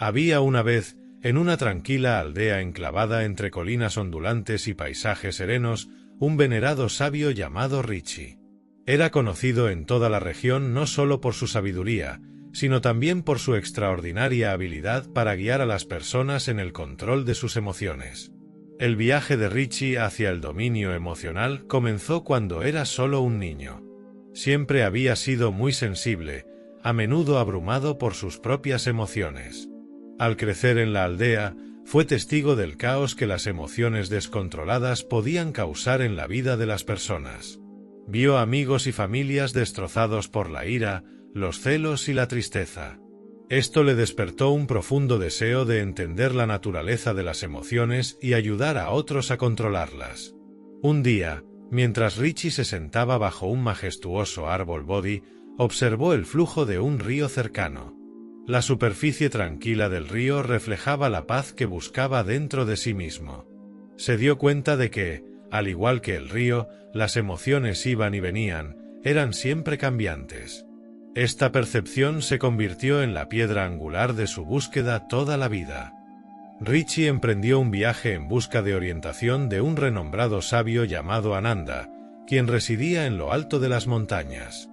Había una vez, en una tranquila aldea enclavada entre colinas ondulantes y paisajes serenos, un venerado sabio llamado Richie. Era conocido en toda la región no solo por su sabiduría, sino también por su extraordinaria habilidad para guiar a las personas en el control de sus emociones. El viaje de Richie hacia el dominio emocional comenzó cuando era solo un niño. Siempre había sido muy sensible, a menudo abrumado por sus propias emociones. Al crecer en la aldea, fue testigo del caos que las emociones descontroladas podían causar en la vida de las personas. Vio amigos y familias destrozados por la ira, los celos y la tristeza. Esto le despertó un profundo deseo de entender la naturaleza de las emociones y ayudar a otros a controlarlas. Un día, mientras Richie se sentaba bajo un majestuoso árbol Bodhi, observó el flujo de un río cercano. La superficie tranquila del río reflejaba la paz que buscaba dentro de sí mismo. Se dio cuenta de que, al igual que el río, las emociones iban y venían, eran siempre cambiantes. Esta percepción se convirtió en la piedra angular de su búsqueda toda la vida. Richie emprendió un viaje en busca de orientación de un renombrado sabio llamado Ananda, quien residía en lo alto de las montañas.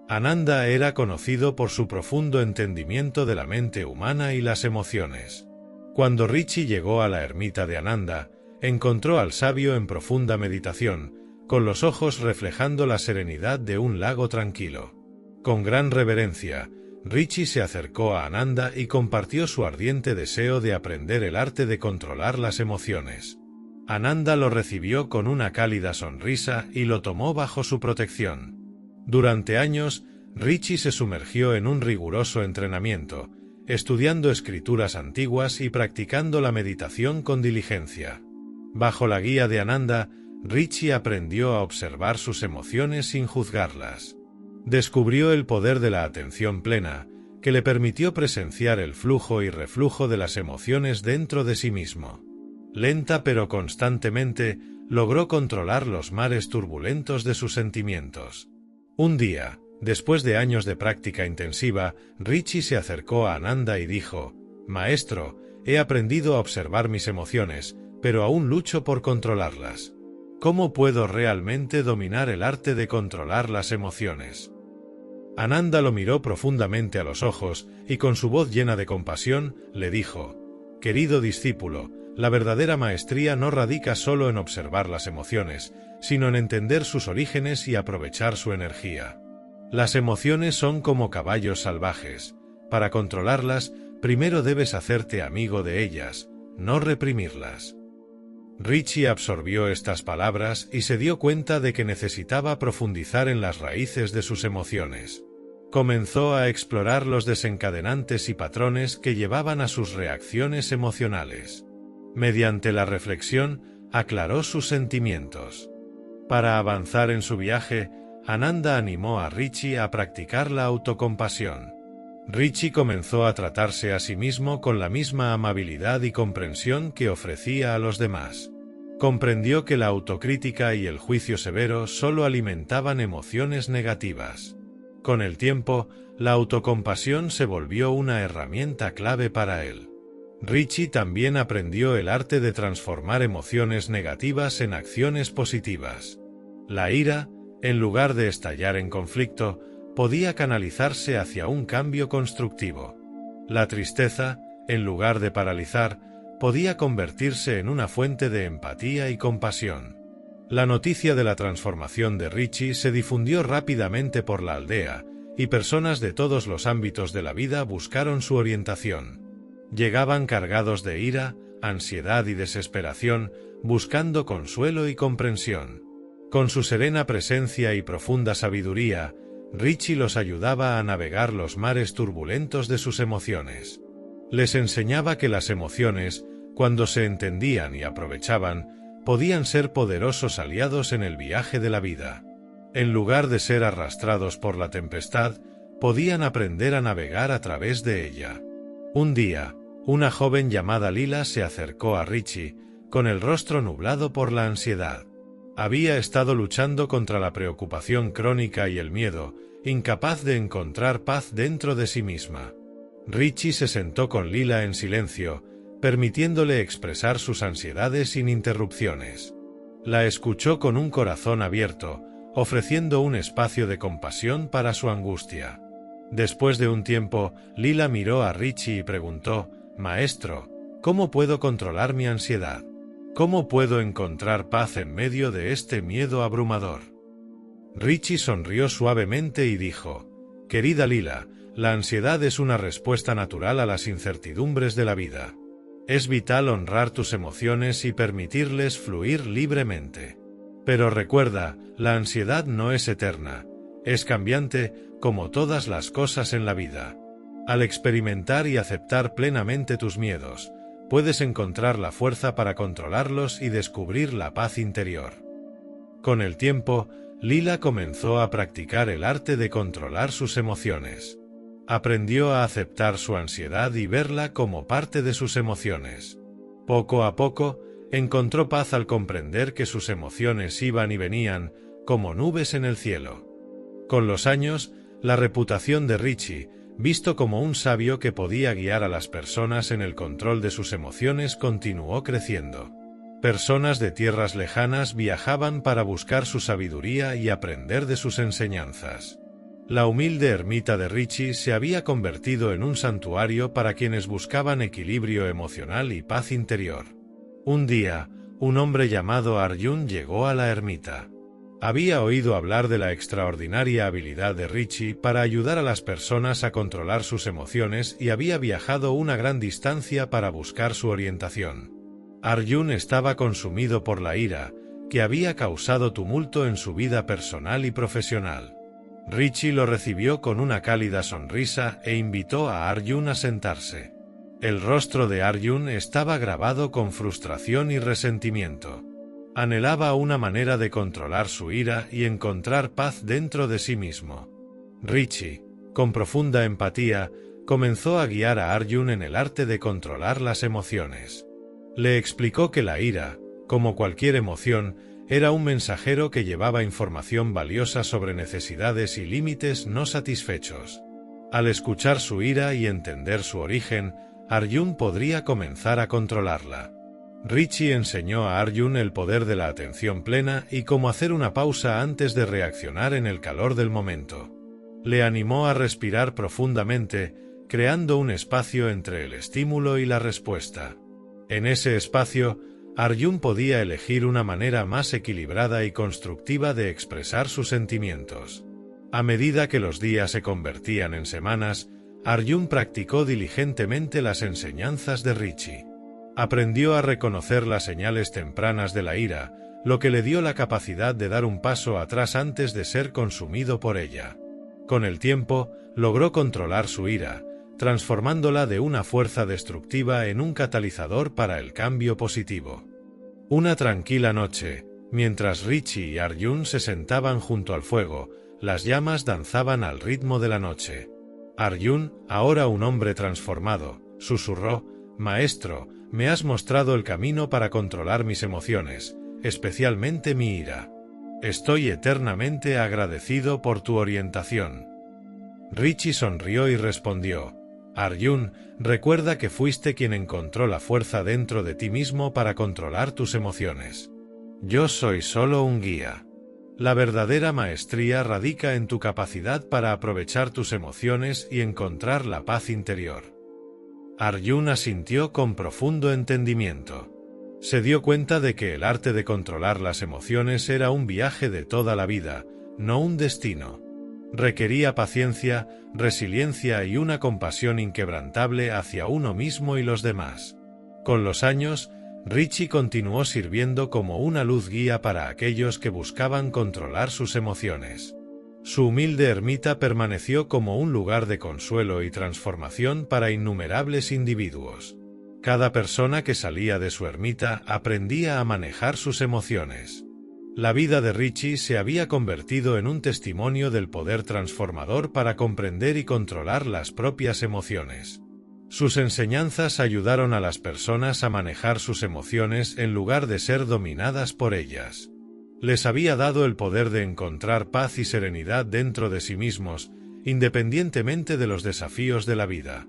Ananda era conocido por su profundo entendimiento de la mente humana y las emociones. Cuando Richie llegó a la ermita de Ananda, encontró al sabio en profunda meditación, con los ojos reflejando la serenidad de un lago tranquilo. Con gran reverencia, Richie se acercó a Ananda y compartió su ardiente deseo de aprender el arte de controlar las emociones. Ananda lo recibió con una cálida sonrisa y lo tomó bajo su protección. Durante años, Richie se sumergió en un riguroso entrenamiento, estudiando escrituras antiguas y practicando la meditación con diligencia. Bajo la guía de Ananda, Richie aprendió a observar sus emociones sin juzgarlas. Descubrió el poder de la atención plena, que le permitió presenciar el flujo y reflujo de las emociones dentro de sí mismo. Lenta pero constantemente, logró controlar los mares turbulentos de sus sentimientos. Un día, después de años de práctica intensiva, Richie se acercó a Ananda y dijo: «Maestro, he aprendido a observar mis emociones, pero aún lucho por controlarlas. ¿Cómo puedo realmente dominar el arte de controlar las emociones?». Ananda lo miró profundamente a los ojos y con su voz llena de compasión, le dijo: «Querido discípulo, la verdadera maestría no radica solo en observar las emociones, sino en entender sus orígenes y aprovechar su energía. Las emociones son como caballos salvajes. Para controlarlas, primero debes hacerte amigo de ellas, no reprimirlas». Richie absorbió estas palabras y se dio cuenta de que necesitaba profundizar en las raíces de sus emociones. Comenzó a explorar los desencadenantes y patrones que llevaban a sus reacciones emocionales. Mediante la reflexión, aclaró sus sentimientos. Para avanzar en su viaje, Ananda animó a Richie a practicar la autocompasión. Richie comenzó a tratarse a sí mismo con la misma amabilidad y comprensión que ofrecía a los demás. Comprendió que la autocrítica y el juicio severo solo alimentaban emociones negativas. Con el tiempo, la autocompasión se volvió una herramienta clave para él. Richie también aprendió el arte de transformar emociones negativas en acciones positivas. La ira, en lugar de estallar en conflicto, podía canalizarse hacia un cambio constructivo. La tristeza, en lugar de paralizar, podía convertirse en una fuente de empatía y compasión. La noticia de la transformación de Richie se difundió rápidamente por la aldea, y personas de todos los ámbitos de la vida buscaron su orientación. Llegaban cargados de ira, ansiedad y desesperación, buscando consuelo y comprensión. Con su serena presencia y profunda sabiduría, Richie los ayudaba a navegar los mares turbulentos de sus emociones. Les enseñaba que las emociones, cuando se entendían y aprovechaban, podían ser poderosos aliados en el viaje de la vida. En lugar de ser arrastrados por la tempestad, podían aprender a navegar a través de ella. Un día, una joven llamada Lila se acercó a Richie, con el rostro nublado por la ansiedad. Había estado luchando contra la preocupación crónica y el miedo, incapaz de encontrar paz dentro de sí misma. Richie se sentó con Lila en silencio, permitiéndole expresar sus ansiedades sin interrupciones. La escuchó con un corazón abierto, ofreciendo un espacio de compasión para su angustia. Después de un tiempo, Lila miró a Richie y preguntó: «Maestro, ¿cómo puedo controlar mi ansiedad? ¿Cómo puedo encontrar paz en medio de este miedo abrumador?» Richie sonrió suavemente y dijo: «Querida Lila, la ansiedad es una respuesta natural a las incertidumbres de la vida. Es vital honrar tus emociones y permitirles fluir libremente. Pero recuerda, la ansiedad no es eterna, es cambiante, como todas las cosas en la vida. Al experimentar y aceptar plenamente tus miedos, puedes encontrar la fuerza para controlarlos y descubrir la paz interior». Con el tiempo, Lila comenzó a practicar el arte de controlar sus emociones. Aprendió a aceptar su ansiedad y verla como parte de sus emociones. Poco a poco, encontró paz al comprender que sus emociones iban y venían, como nubes en el cielo. Con los años, la reputación de Richie, visto como un sabio que podía guiar a las personas en el control de sus emociones, continuó creciendo. Personas de tierras lejanas viajaban para buscar su sabiduría y aprender de sus enseñanzas. La humilde ermita de Richie se había convertido en un santuario para quienes buscaban equilibrio emocional y paz interior. Un día, un hombre llamado Arjun llegó a la ermita. Había oído hablar de la extraordinaria habilidad de Richie para ayudar a las personas a controlar sus emociones y había viajado una gran distancia para buscar su orientación. Arjun estaba consumido por la ira, que había causado tumulto en su vida personal y profesional. Richie lo recibió con una cálida sonrisa e invitó a Arjun a sentarse. El rostro de Arjun estaba grabado con frustración y resentimiento. Anhelaba una manera de controlar su ira y encontrar paz dentro de sí mismo. Richie, con profunda empatía, comenzó a guiar a Arjun en el arte de controlar las emociones. Le explicó que la ira, como cualquier emoción, era un mensajero que llevaba información valiosa sobre necesidades y límites no satisfechos. Al escuchar su ira y entender su origen, Arjun podría comenzar a controlarla. Richie enseñó a Arjun el poder de la atención plena y cómo hacer una pausa antes de reaccionar en el calor del momento. Le animó a respirar profundamente, creando un espacio entre el estímulo y la respuesta. En ese espacio, Arjun podía elegir una manera más equilibrada y constructiva de expresar sus sentimientos. A medida que los días se convertían en semanas, Arjun practicó diligentemente las enseñanzas de Richie. Aprendió a reconocer las señales tempranas de la ira, lo que le dio la capacidad de dar un paso atrás antes de ser consumido por ella. Con el tiempo, logró controlar su ira, transformándola de una fuerza destructiva en un catalizador para el cambio positivo. Una tranquila noche, mientras Richie y Arjun se sentaban junto al fuego, las llamas danzaban al ritmo de la noche. Arjun, ahora un hombre transformado, susurró: «Maestro, me has mostrado el camino para controlar mis emociones, especialmente mi ira. Estoy eternamente agradecido por tu orientación». Richie sonrió y respondió: «Arjun, recuerda que fuiste quien encontró la fuerza dentro de ti mismo para controlar tus emociones. Yo soy solo un guía. La verdadera maestría radica en tu capacidad para aprovechar tus emociones y encontrar la paz interior». Arjun asintió con profundo entendimiento. Se dio cuenta de que el arte de controlar las emociones era un viaje de toda la vida, no un destino. Requería paciencia, resiliencia y una compasión inquebrantable hacia uno mismo y los demás. Con los años, Richie continuó sirviendo como una luz guía para aquellos que buscaban controlar sus emociones. Su humilde ermita permaneció como un lugar de consuelo y transformación para innumerables individuos. Cada persona que salía de su ermita aprendía a manejar sus emociones. La vida de Richie se había convertido en un testimonio del poder transformador para comprender y controlar las propias emociones. Sus enseñanzas ayudaron a las personas a manejar sus emociones en lugar de ser dominadas por ellas. Les había dado el poder de encontrar paz y serenidad dentro de sí mismos, independientemente de los desafíos de la vida.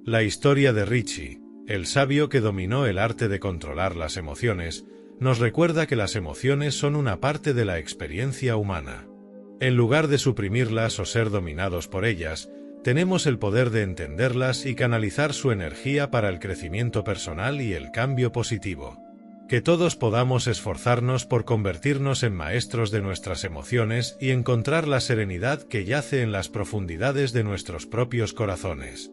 La historia de Richie, el sabio que dominó el arte de controlar las emociones, nos recuerda que las emociones son una parte de la experiencia humana. En lugar de suprimirlas o ser dominados por ellas, tenemos el poder de entenderlas y canalizar su energía para el crecimiento personal y el cambio positivo. Que todos podamos esforzarnos por convertirnos en maestros de nuestras emociones y encontrar la serenidad que yace en las profundidades de nuestros propios corazones.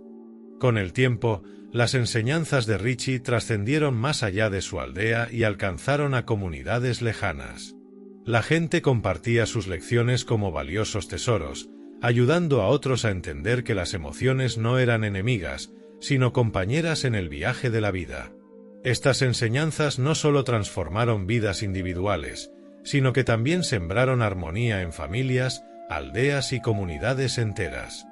Con el tiempo, las enseñanzas de Richie trascendieron más allá de su aldea y alcanzaron a comunidades lejanas. La gente compartía sus lecciones como valiosos tesoros, ayudando a otros a entender que las emociones no eran enemigas, sino compañeras en el viaje de la vida. Estas enseñanzas no solo transformaron vidas individuales, sino que también sembraron armonía en familias, aldeas y comunidades enteras.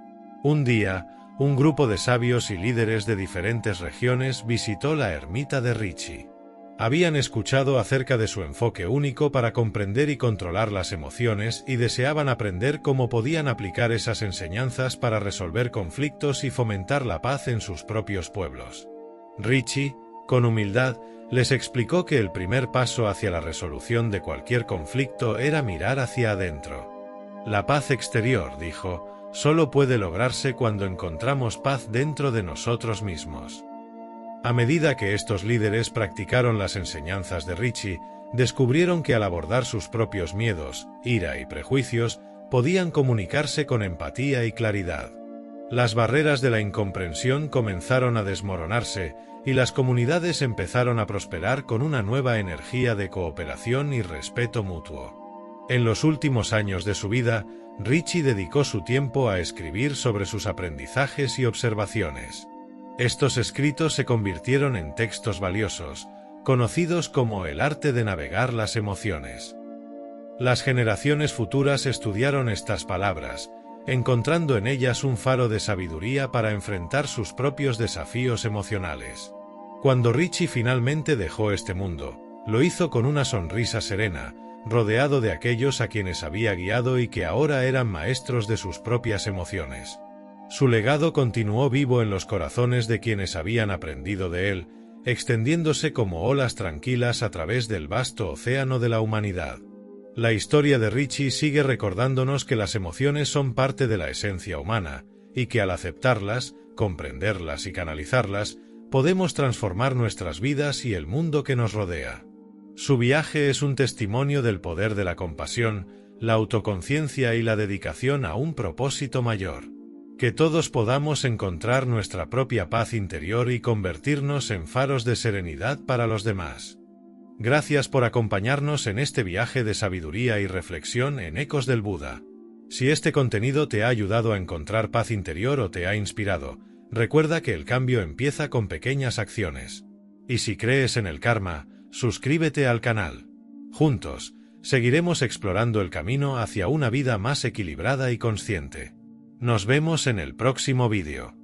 Un día, un grupo de sabios y líderes de diferentes regiones visitó la ermita de Richie. Habían escuchado acerca de su enfoque único para comprender y controlar las emociones y deseaban aprender cómo podían aplicar esas enseñanzas para resolver conflictos y fomentar la paz en sus propios pueblos. Richie, con humildad, les explicó que el primer paso hacia la resolución de cualquier conflicto era mirar hacia adentro. La paz exterior, dijo, solo puede lograrse cuando encontramos paz dentro de nosotros mismos. A medida que estos líderes practicaron las enseñanzas de Richie, descubrieron que al abordar sus propios miedos, ira y prejuicios, podían comunicarse con empatía y claridad. Las barreras de la incomprensión comenzaron a desmoronarse y las comunidades empezaron a prosperar con una nueva energía de cooperación y respeto mutuo. En los últimos años de su vida, Richie dedicó su tiempo a escribir sobre sus aprendizajes y observaciones. Estos escritos se convirtieron en textos valiosos, conocidos como el arte de navegar las emociones. Las generaciones futuras estudiaron estas palabras, encontrando en ellas un faro de sabiduría para enfrentar sus propios desafíos emocionales. Cuando Richie finalmente dejó este mundo, lo hizo con una sonrisa serena, rodeado de aquellos a quienes había guiado y que ahora eran maestros de sus propias emociones. Su legado continuó vivo en los corazones de quienes habían aprendido de él, extendiéndose como olas tranquilas a través del vasto océano de la humanidad. La historia de Richie sigue recordándonos que las emociones son parte de la esencia humana, y que al aceptarlas, comprenderlas y canalizarlas, podemos transformar nuestras vidas y el mundo que nos rodea. Su viaje es un testimonio del poder de la compasión, la autoconciencia y la dedicación a un propósito mayor. Que todos podamos encontrar nuestra propia paz interior y convertirnos en faros de serenidad para los demás. Gracias por acompañarnos en este viaje de sabiduría y reflexión en Ecos del Buda. Si este contenido te ha ayudado a encontrar paz interior o te ha inspirado, recuerda que el cambio empieza con pequeñas acciones. Y si crees en el karma, suscríbete al canal. Juntos, seguiremos explorando el camino hacia una vida más equilibrada y consciente. Nos vemos en el próximo vídeo.